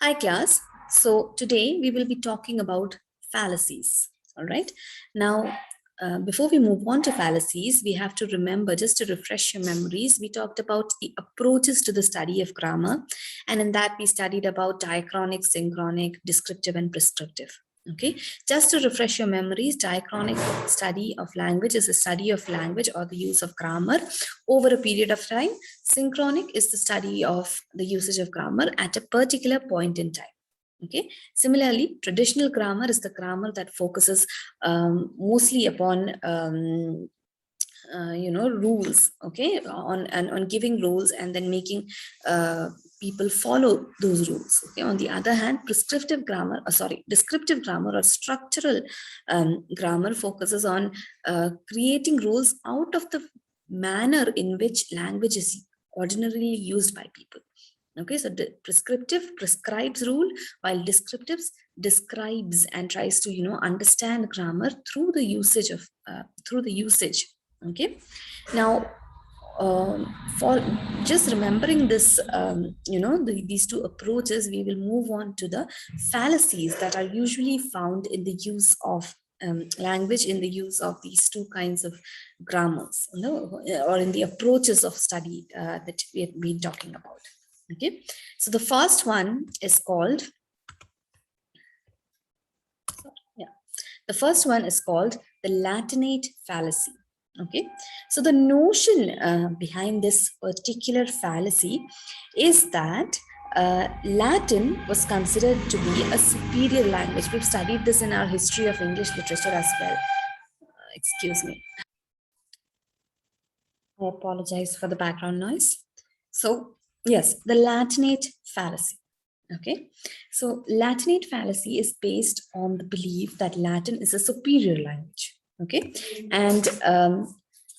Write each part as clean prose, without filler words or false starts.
Hi class. So today we will be talking about fallacies. All right. Now, before we move on to fallacies, we have to remember, just to refresh your memories, we talked about the approaches to the study of grammar. And in that we studied about diachronic, synchronic, descriptive and prescriptive. Okay, just to refresh your memories, diachronic study of language is a study of language or the use of grammar over a period of time. Synchronic is the study of the usage of grammar at a particular point in time. Okay. Similarly, traditional grammar is the grammar that focuses mostly upon rules, okay, on giving rules and then making people follow those rules. Okay. On the other hand, descriptive grammar or structural grammar focuses on creating rules out of the manner in which language is ordinarily used by people. Okay, so prescriptive prescribes rule, while descriptive describes and tries to understand grammar through the usage of Okay, now for just remembering this, these two approaches, we will move on to the fallacies that are usually found in the use of language, in the use of these two kinds of grammars, or in the approaches of study that we have been talking about. Okay, so the first one is called, the Latinate fallacy. Okay, so the notion behind this particular fallacy is that Latin was considered to be a superior language. We've studied this in our history of English literature as well. Excuse me. I apologize for the background noise. So yes, the Latinate fallacy. Okay, so Latinate fallacy is based on the belief that Latin is a superior language. Okay, and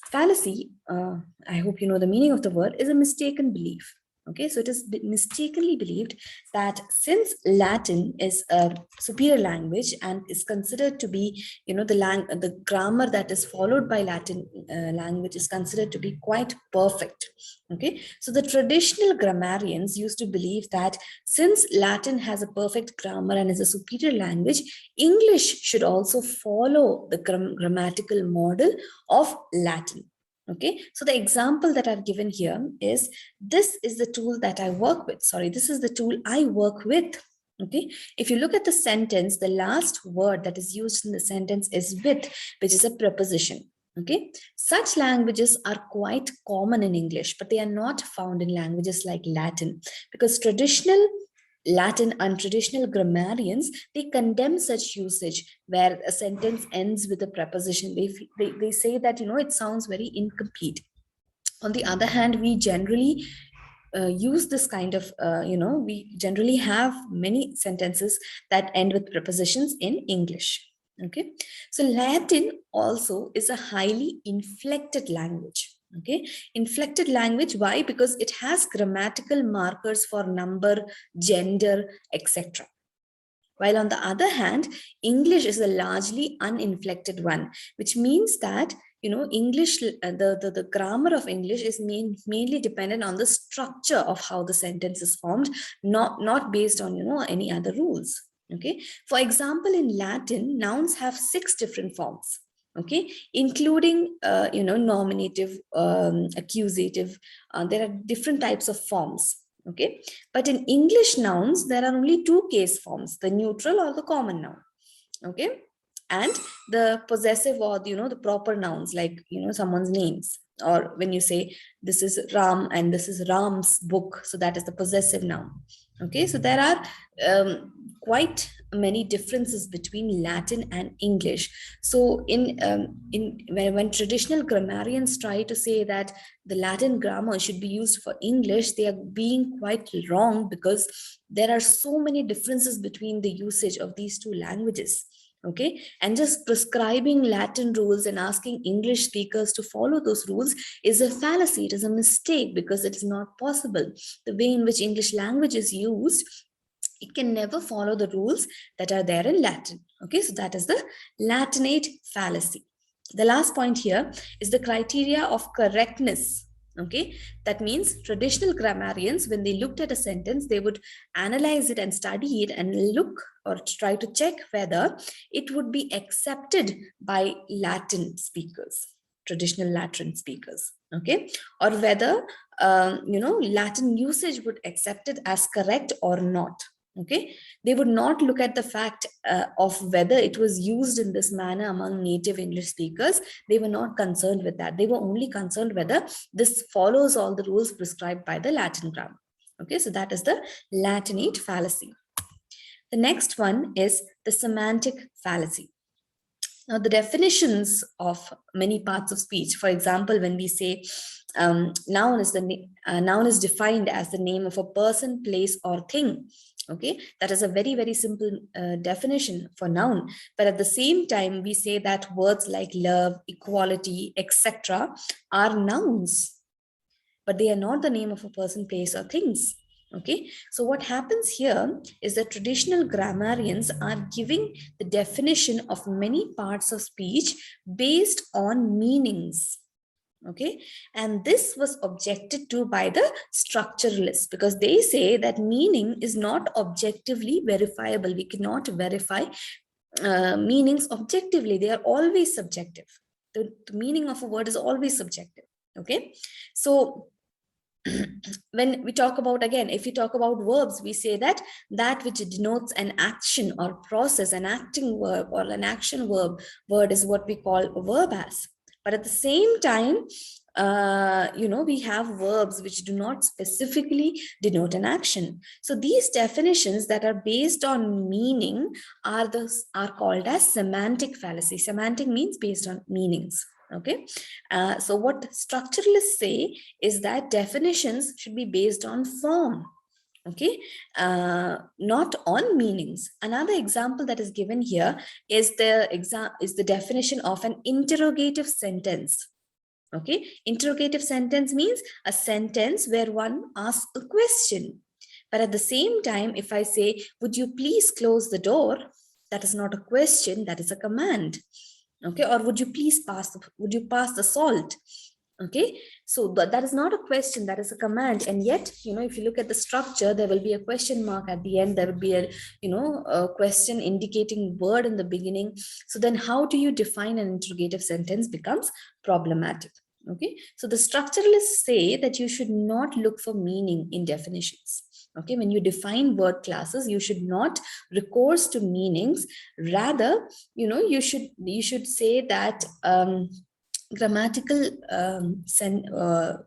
fallacy, I hope you know the meaning of the word, is a mistaken belief. Okay, so it is mistakenly believed that since Latin is a superior language and is considered to be, the grammar that is followed by Latin language is considered to be quite perfect. Okay, so the traditional grammarians used to believe that since Latin has a perfect grammar and is a superior language, English should also follow the grammatical model of Latin. Okay, so the example that I've given here is, this is the tool that I work with. Sorry, this is the tool I work with. Okay, if you look at the sentence, the last word that is used in the sentence is with, which is a preposition. Okay, such languages are quite common in English, but they are not found in languages like Latin, because traditional Latin and traditional grammarians, they condemn such usage where a sentence ends with a preposition. They say that, it sounds very incomplete. On the other hand, we generally use this kind of, we generally have many sentences that end with prepositions in English. Okay, so Latin also is a highly inflected language. Okay, inflected language, why? Because it has grammatical markers for number, gender, etc. While on the other hand, English is a largely uninflected one, which means that, English, the grammar of English is mainly dependent on the structure of how the sentence is formed, not based on, any other rules. Okay, for example, in Latin, nouns have 6 different forms. Okay, including nominative, accusative. There are different types of forms. Okay, but in English nouns, there are only 2 case forms, the neutral or the common noun. Okay, and the possessive or the proper nouns, like someone's names, or when you say this is Ram and this is Ram's book, so that is the possessive noun. Okay, so there are quite many differences between Latin and English. So when traditional grammarians try to say that the Latin grammar should be used for English, they are being quite wrong, because there are so many differences between the usage of these two languages. Okay, and just prescribing Latin rules and asking English speakers to follow those rules is a fallacy. It is a mistake, because it is not possible. The way in which English language is used, it can never follow the rules that are there in Latin. Okay, so that is the Latinate fallacy. The last point here is the criteria of correctness. Okay, that means traditional grammarians, when they looked at a sentence, they would analyze it and study it and look or try to check whether it would be accepted by Latin speakers, traditional Latin speakers. Okay, or whether Latin usage would accept it as correct or not. Okay, they would not look at the fact of whether it was used in this manner among native English speakers. They were not concerned with that. They were only concerned whether this follows all the rules prescribed by the Latin grammar. Okay, so that is the Latinate fallacy. The next one is the semantic fallacy. Now, the definitions of many parts of speech, for example, when we say noun is defined as the name of a person, place, or thing. Okay, that is a very, very simple definition for noun. But at the same time, we say that words like love, equality, etc. are nouns, but they are not the name of a person, place, or things. Okay, so what happens here is that traditional grammarians are giving the definition of many parts of speech based on meanings. Okay, and this was objected to by the structuralists, because they say that meaning is not objectively verifiable. We cannot verify meanings objectively. They are always subjective. The meaning of a word is always subjective. Okay, so when we talk about, again, if we talk about verbs, we say that which denotes an action or process, an acting verb or an action word is what we call a verb as. But at the same time, we have verbs which do not specifically denote an action. So these definitions that are based on meaning are called as semantic fallacy. Semantic means based on meanings. Okay, so what structuralists say is that definitions should be based on form. Okay, not on meanings. Another example that is given here is the definition of an interrogative sentence. Okay, interrogative sentence means a sentence where one asks a question. But at the same time, if I say, would you please close the door? That is not a question, that is a command. Okay, or would you pass the salt? Okay, so that is not a question, that is a command. And yet, if you look at the structure, there will be a question mark at the end, there will be a question indicating word in the beginning. So then how do you define an interrogative sentence becomes problematic. Okay, so the structuralists say that you should not look for meaning in definitions. Okay, when you define word classes, you should not recourse to meanings. Rather, you should say that grammatical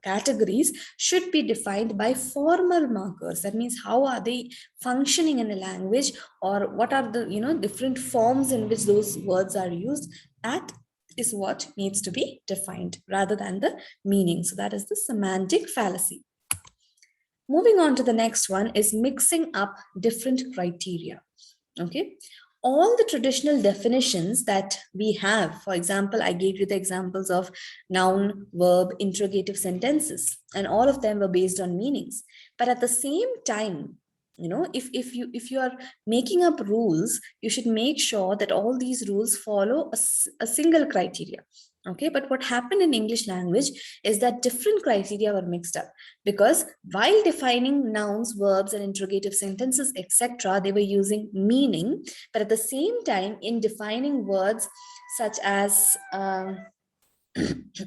categories should be defined by formal markers. That means how are they functioning in a language, or what are the different forms in which those words are used. That is what needs to be defined rather than the meaning. So that is the semantic fallacy. Moving on to the next one is mixing up different criteria. Okay, all the traditional definitions that we have, for example, I gave you the examples of noun, verb, interrogative sentences, and all of them were based on meanings. But at the same time, if you are making up rules, you should make sure that all these rules follow a single criteria. Okay, but what happened in English language is that different criteria were mixed up, because while defining nouns, verbs, and interrogative sentences, etc., they were using meaning. But at the same time, in defining words such as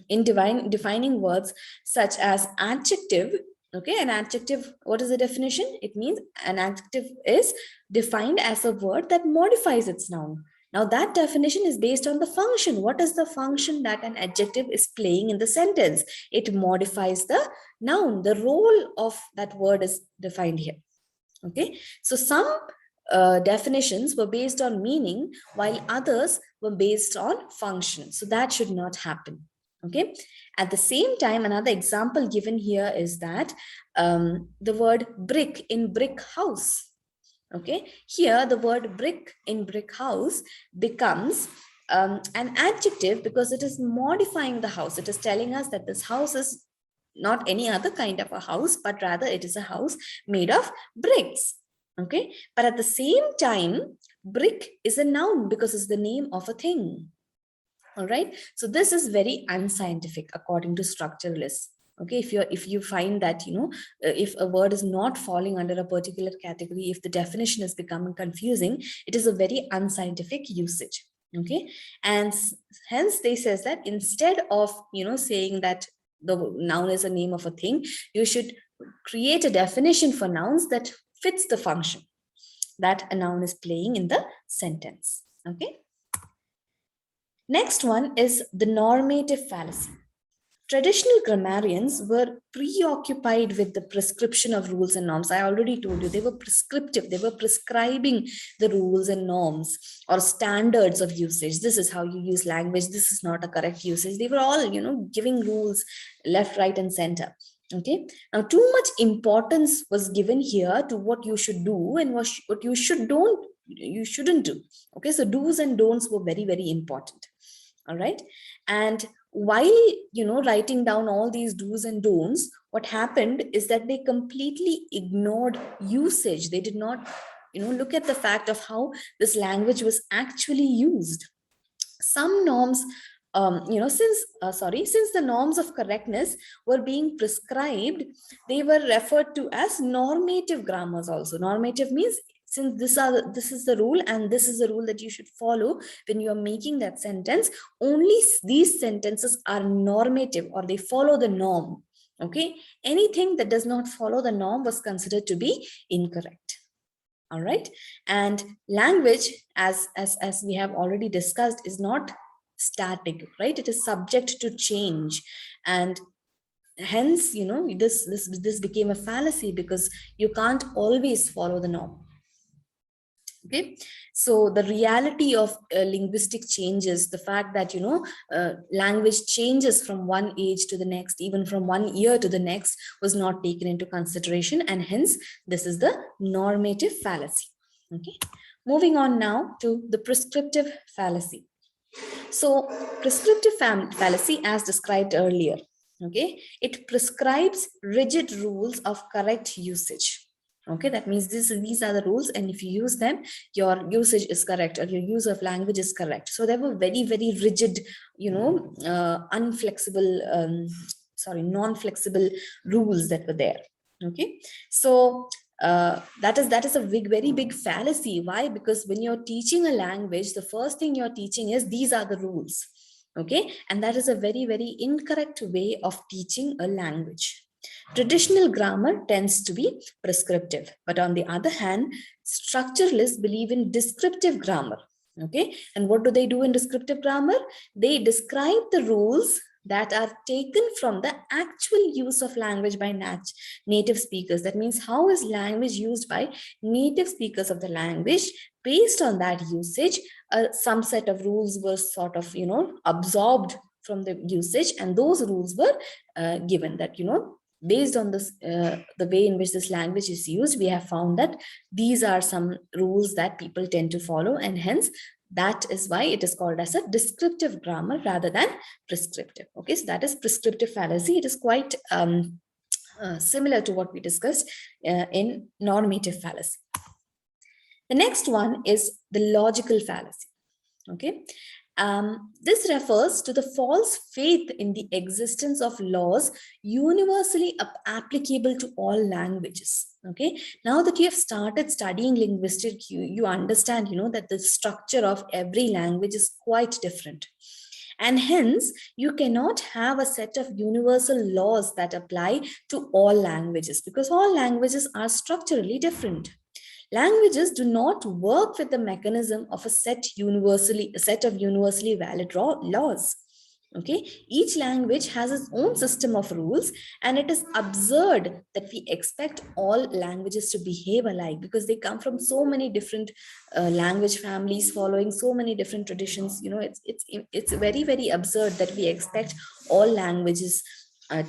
defining words such as adjective. Okay, an adjective, what is the definition? It means an adjective is defined as a word that modifies its noun. Now that definition is based on the function. What is the function that an adjective is playing in the sentence? It modifies the noun. The role of that word is defined here. Okay, so some definitions were based on meaning, while others were based on function. So that should not happen. Okay, at the same time, another example given here is that the word brick in brick house. Okay, here the word brick in brick house becomes an adjective because it is modifying the house. It is telling us that this house is not any other kind of a house, but rather it is a house made of bricks. Okay, but at the same time, brick is a noun because it's the name of a thing. All right, so this is very unscientific according to structuralists. Okay, if you find that, if a word is not falling under a particular category, if the definition is becoming confusing, it is a very unscientific usage. Okay, and hence they says that instead of saying that the noun is a name of a thing, you should create a definition for nouns that fits the function that a noun is playing in the sentence. Okay. Next one is the normative fallacy. Traditional grammarians were preoccupied with the prescription of rules and norms. I already told you they were prescriptive. They were prescribing the rules and norms or standards of usage. This is how you use language. This is not a correct usage. They were all, giving rules left, right, and center. Okay. Now, too much importance was given here to what you should do and what you shouldn't do. Okay. So do's and don'ts were very, very important. All right. And while writing down all these do's and don'ts, what happened is that they completely ignored usage. They did not look at the fact of how this language was actually used. Some norms, since the norms of correctness were being prescribed, they were referred to as normative grammars. Also, normative means, since this is the rule and this is the rule that you should follow when you are making that sentence, only these sentences are normative, or they follow the norm. Okay, anything that does not follow the norm was considered to be incorrect. All right. And language, as we have already discussed, is not static, right? It is subject to change, and hence this became a fallacy, because you can't always follow the norm. Okay, so the reality of linguistic changes, the fact that language changes from one age to the next, even from one year to the next, was not taken into consideration, and hence this is the normative fallacy. Okay, moving on now to the prescriptive fallacy. So prescriptive fallacy, as described earlier, okay, it prescribes rigid rules of correct usage. Okay, that means these are the rules, and if you use them, your usage is correct, or your use of language is correct. So they were very, very rigid, non-flexible rules that were there. Okay, so that is a very big fallacy. Why? Because when you're teaching a language, the first thing you're teaching is these are the rules. Okay, and that is a very, very incorrect way of teaching a language. Traditional grammar tends to be prescriptive, but on the other hand, structuralists believe in descriptive grammar. Okay, and what do they do in descriptive grammar? They describe the rules that are taken from the actual use of language by native speakers. That means, how is language used by native speakers of the language? Based on that usage, some set of rules were sort of, absorbed from the usage, and those rules were given that, based on this, the way in which this language is used, we have found that these are some rules that people tend to follow, and hence that is why it is called as a descriptive grammar rather than prescriptive. Okay, so that is prescriptive fallacy. It is quite similar to what we discussed in normative fallacy. The next one is the logical fallacy. Okay, this refers to the false faith in the existence of laws universally applicable to all languages. Okay, now that you have started studying linguistics, you understand, that the structure of every language is quite different. And hence, you cannot have a set of universal laws that apply to all languages, because all languages are structurally different. Languages do not work with the mechanism of a set of universally valid laws. Okay, each language has its own system of rules, and it is absurd that we expect all languages to behave alike, because they come from so many different language families following so many different traditions. It's very, very absurd that we expect all languages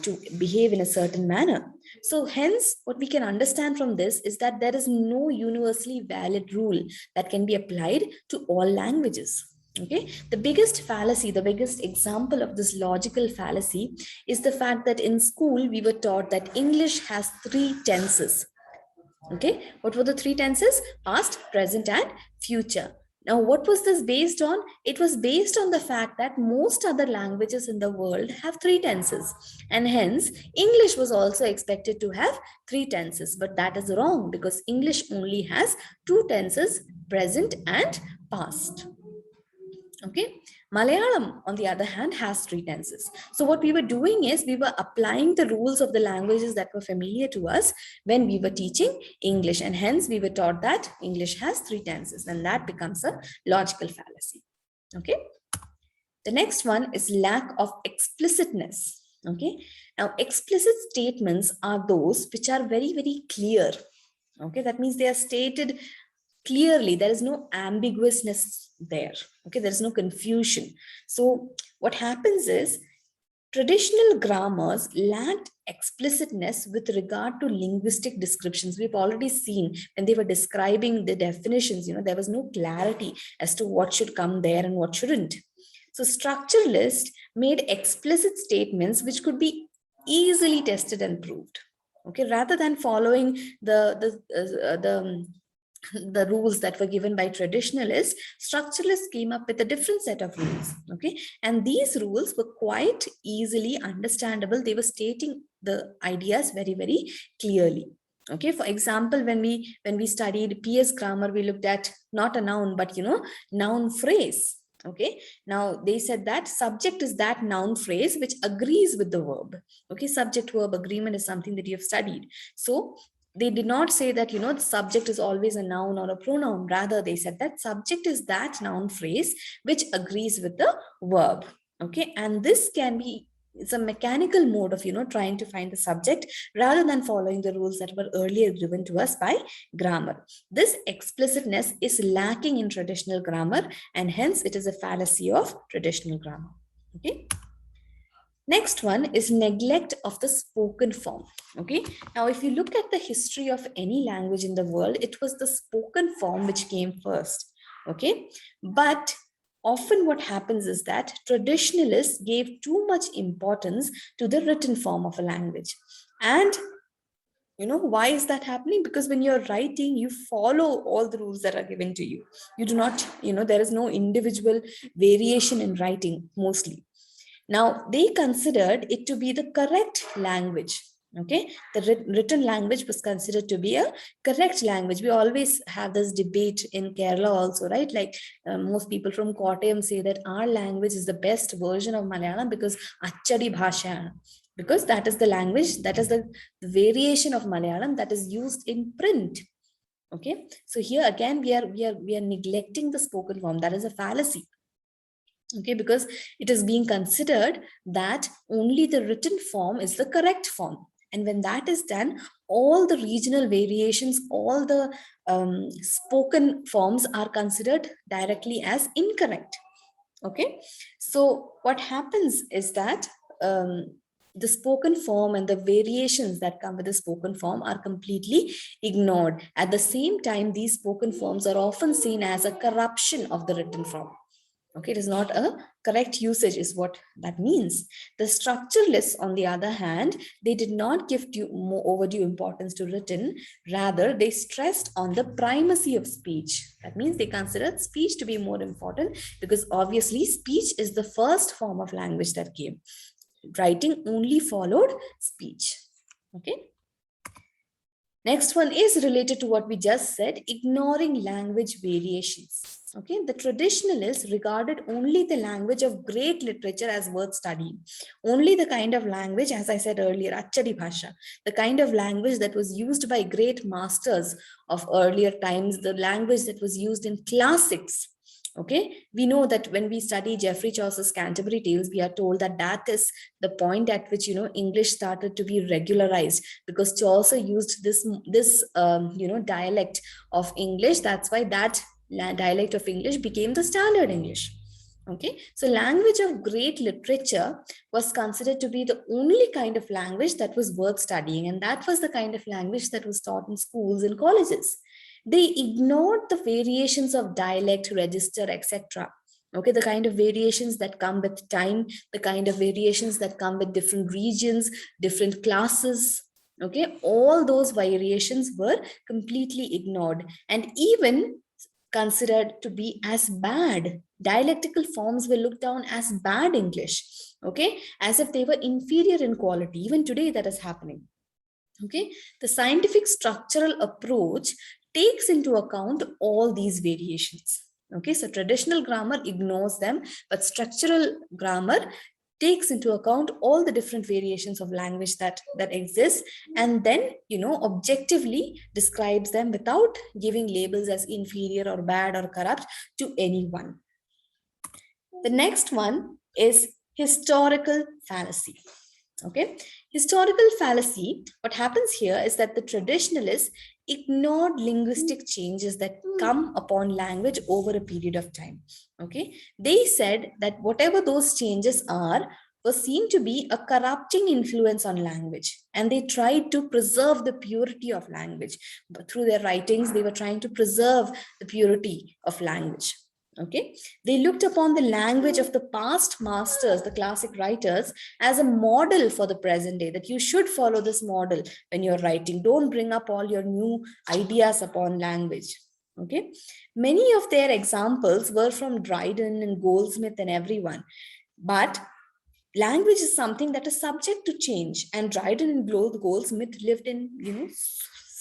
to behave in a certain manner. So hence, what we can understand from this is that there is no universally valid rule that can be applied to all languages. Okay, the biggest fallacy, the biggest example of this logical fallacy is the fact that in school we were taught that English has 3 tenses. Okay, what were the 3 tenses? Past, present, and future. Now, what was this based on? It was based on the fact that most other languages in the world have three tenses, and hence English was also expected to have three tenses. But that is wrong, because English only has two tenses, present and past. Okay. Malayalam, on the other hand, has three tenses. So what we were doing is we were applying the rules of the languages that were familiar to us when we were teaching English, and hence we were taught that English has three tenses, and that becomes a logical fallacy. Okay. The next one is lack of explicitness. Okay. Now, explicit statements are those which are very, very clear. Okay. That means they are stated clearly. There is no ambiguousness there. Okay. There is no confusion. So what happens is traditional grammars lacked explicitness with regard to linguistic descriptions. We've already seen when they were describing the definitions, there was no clarity as to what should come there and what shouldn't. So structuralists made explicit statements which could be easily tested and proved. Okay, rather than following the rules that were given by traditionalists, structuralists came up with a different set of rules. Okay, and these rules were quite easily understandable. They were stating the ideas very, very clearly. Okay, for example, when we studied PS grammar, we looked at not a noun but noun phrase. Okay, now they said that subject is that noun phrase which agrees with the verb. Okay, subject verb agreement is something that you have studied. So they did not say that the subject is always a noun or a pronoun. Rather, they said that subject is that noun phrase which agrees with the verb. Okay, and this can be, it's a mechanical mode of trying to find the subject rather than following the rules that were earlier given to us by grammar. This explicitness is lacking in traditional grammar, and hence it is a fallacy of traditional grammar. Okay. Next one is neglect of the spoken form. Okay. Now, if you look at the history of any language in the world, it was the spoken form which came first. Okay. But often what happens is that traditionalists gave too much importance to the written form of a language. And why is that happening? Because when you're writing, you follow all the rules that are given to you. You do not, there is no individual variation in writing mostly. Now, they considered it to be the correct language. Okay, the written language was considered to be a correct language. We always have this debate in Kerala also, right? Like most people from Kottayam say that our language is the best version of Malayalam because Achadi Bhasha, because that is the language, that is the variation of Malayalam that is used in print. Okay, so here again we are neglecting the spoken form. That is a fallacy. Okay, because it is being considered that only the written form is the correct form. And when that is done, all the regional variations, all the spoken forms are considered directly as incorrect. Okay, so what happens is that the spoken form and the variations that come with the spoken form are completely ignored. At the same time, these spoken forms are often seen as a corruption of the written form. Okay, it is not a correct usage is what that means. The structuralists, on the other hand, they did not give more overdue importance to written. Rather, they stressed on the primacy of speech. That means they considered speech to be more important because obviously speech is the first form of language that came. Writing only followed speech. Okay. Next one is related to what we just said, ignoring language variations. Okay, the traditionalists regarded only the language of great literature as worth studying. Only the kind of language, as I said earlier, Achadi Bhasha, the kind of language that was used by great masters of earlier times, the language that was used in classics. Okay, we know that when we study Geoffrey Chaucer's Canterbury Tales, we are told that that is the point at which English started to be regularized, because Chaucer used this dialect of English. That's why that dialect of English became the standard English. Okay, so language of great literature was considered to be the only kind of language that was worth studying, and that was the kind of language that was taught in schools and colleges. They ignored the variations of dialect, register, etc. Okay, the kind of variations that come with time, the kind of variations that come with different regions, different classes. Okay, all those variations were completely ignored. And even considered to be as bad. Dialectical forms were looked down as bad English, okay, as if they were inferior in quality. Even today, that is happening. Okay, the scientific structural approach takes into account all these variations. Okay, so traditional grammar ignores them, but structural grammar takes into account all the different variations of language that exist, and then objectively describes them without giving labels as inferior or bad or corrupt to anyone. The next one is historical fallacy. Okay, historical fallacy, what happens here is that the traditionalists ignored linguistic changes that come upon language over a period of time. Okay, they said that whatever those changes are were seen to be a corrupting influence on language, and they tried to preserve the purity of language. But through their writings, they were trying to preserve the purity of language. Okay, they looked upon the language of the past masters, the classic writers, as a model for the present day, that you should follow this model when you're writing. Don't bring up all your new ideas upon language. Okay, many of their examples were from Dryden and Goldsmith and everyone, but language is something that is subject to change, and Dryden and Goldsmith lived in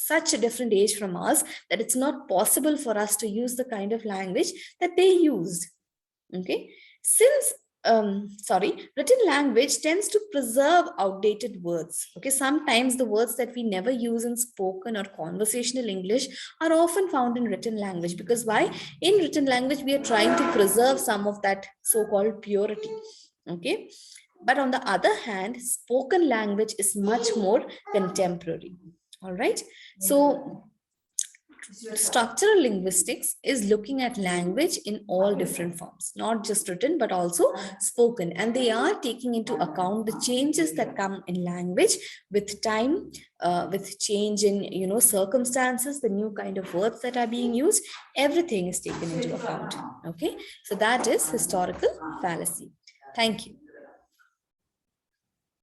such a different age from us that it's not possible for us to use the kind of language that they used. Okay, since written language tends to preserve outdated words. Okay, sometimes the words that we never use in spoken or conversational English are often found in written language, because why? In written language we are trying to preserve some of that so-called purity. Okay, but on the other hand, spoken language is much more contemporary. All right, so structural linguistics is looking at language in all different forms, not just written but also spoken, and they are taking into account the changes that come in language with time, with change in circumstances, the new kind of words that are being used. Everything is taken into account. Okay, so that is historical fallacy. Thank you.